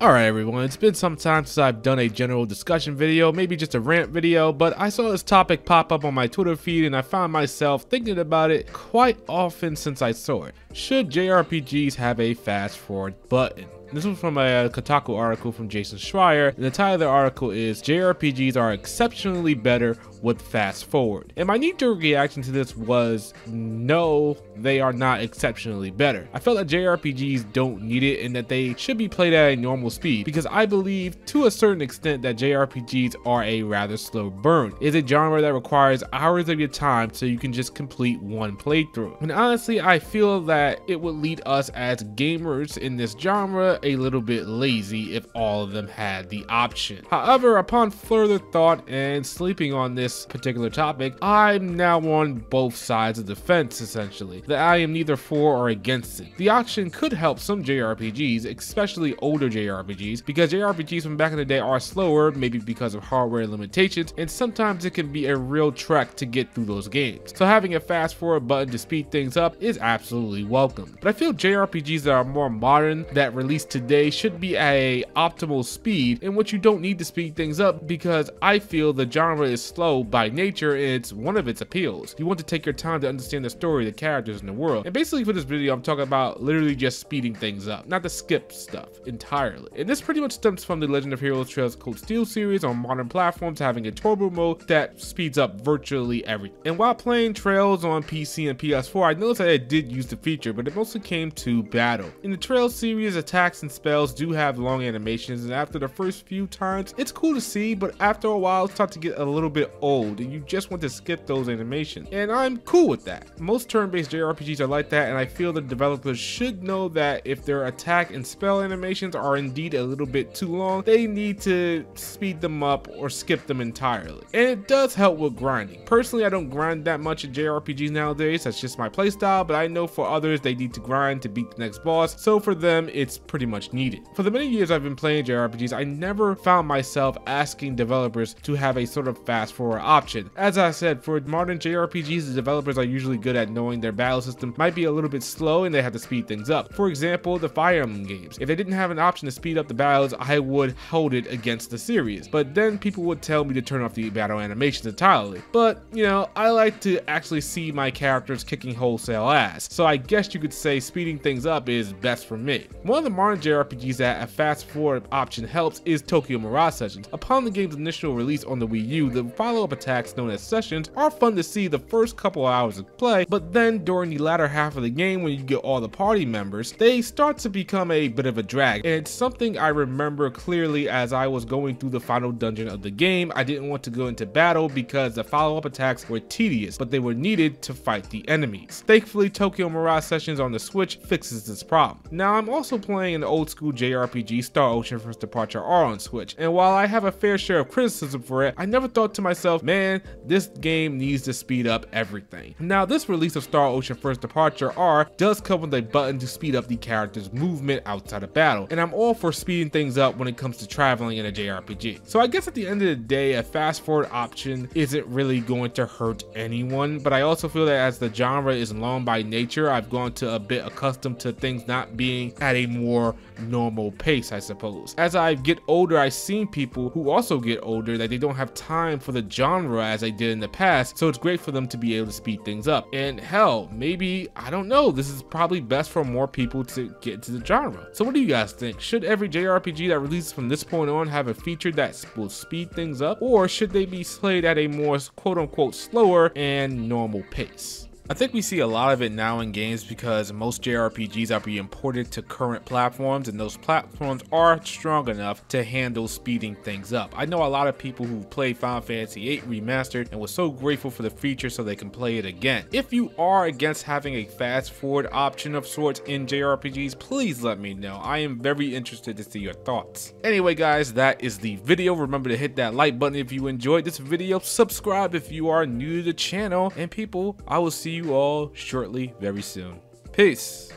Alright everyone, it's been some time since I've done a general discussion video, maybe just a rant video, but I saw this topic pop up on my Twitter feed and I found myself thinking about it quite often since I saw it. Should JRPGs have a fast forward button? This was from a Kotaku article from Jason Schreier, and the title of the article is JRPGs are exceptionally better with fast forward. And my knee-jerk reaction to this was, no, they are not exceptionally better. I felt that JRPGs don't need it and that they should be played at a normal speed, because I believe to a certain extent that JRPGs are a rather slow burn. It's a genre that requires hours of your time so you can just complete one playthrough. And honestly, I feel that it would lead us as gamers in this genre a little bit lazy if all of them had the option. However, upon further thought and sleeping on this particular topic, I'm now on both sides of the fence essentially, that I am neither for or against it. The option could help some JRPGs, especially older JRPGs, because JRPGs from back in the day are slower, maybe because of hardware limitations, and sometimes it can be a real trek to get through those games. So having a fast forward button to speed things up is absolutely welcome. But I feel JRPGs that are more modern, that release today, should be at a optimal speed in which you don't need to speed things up, because I feel the genre is slow by nature and it's one of its appeals. You want to take your time to understand the story, the characters, and the world. And basically for this video I'm talking about literally just speeding things up, not to skip stuff entirely. And this pretty much stems from the Legend of Heroes Trails Cold Steel series on modern platforms having a turbo mode that speeds up virtually everything. And while playing Trails on PC and PS4, I noticed that it did use the feature, but it mostly came to battle. In the Trails series, attacks and spells do have long animations, and after the first few times it's cool to see, but after a while it starts to get a little bit old and you just want to skip those animations, and I'm cool with that. Most turn-based JRPGs are like that, and I feel the developers should know that if their attack and spell animations are indeed a little bit too long, they need to speed them up or skip them entirely. And it does help with grinding. Personally, I don't grind that much in JRPGs nowadays, that's just my playstyle, but I know for others they need to grind to beat the next boss, so for them it's pretty much needed. For the many years I've been playing JRPGs, I never found myself asking developers to have a sort of fast forward option. As I said, for modern JRPGs, the developers are usually good at knowing their battle system might be a little bit slow and they have to speed things up. For example, the Fire Emblem games. If they didn't have an option to speed up the battles, I would hold it against the series. But then people would tell me to turn off the battle animations entirely. But, you know, I like to actually see my characters kicking wholesale ass. So I guess you could say speeding things up is best for me. One of the modern JRPGs that a fast forward option helps is Tokyo Mirage Sessions. Upon the game's initial release on the Wii U, the follow-up attacks known as Sessions are fun to see the first couple of hours of play, but then during the latter half of the game when you get all the party members, they start to become a bit of a drag. And it's something I remember clearly as I was going through the final dungeon of the game. I didn't want to go into battle because the follow-up attacks were tedious, but they were needed to fight the enemies. Thankfully, Tokyo Mirage Sessions on the Switch fixes this problem. Now I'm also playing an old school JRPG, Star Ocean First Departure R on Switch, and while I have a fair share of criticism for it, I never thought to myself, man, this game needs to speed up everything. Now this release of Star Ocean First Departure R does come with a button to speed up the character's movement outside of battle, and I'm all for speeding things up when it comes to traveling in a JRPG. So I guess at the end of the day, a fast forward option isn't really going to hurt anyone, but I also feel that as the genre is long by nature, I've gone to a bit accustomed to things not being at a more normal pace, I suppose. As I get older, I've seen people who also get older that they don't have time for the genre as they did in the past, so it's great for them to be able to speed things up. And hell, maybe, I don't know, this is probably best for more people to get into the genre. So what do you guys think? Should every JRPG that releases from this point on have a feature that will speed things up, or should they be played at a more quote-unquote slower and normal pace? I think we see a lot of it now in games because most JRPGs are being ported to current platforms, and those platforms are strong enough to handle speeding things up. I know a lot of people who played Final Fantasy VIII Remastered and was so grateful for the feature so they can play it again. If you are against having a fast forward option of sorts in JRPGs, please let me know. I am very interested to see your thoughts. Anyway guys, that is the video. Remember to hit that like button if you enjoyed this video, subscribe if you are new to the channel, and people, I will see you all shortly very soon. Peace.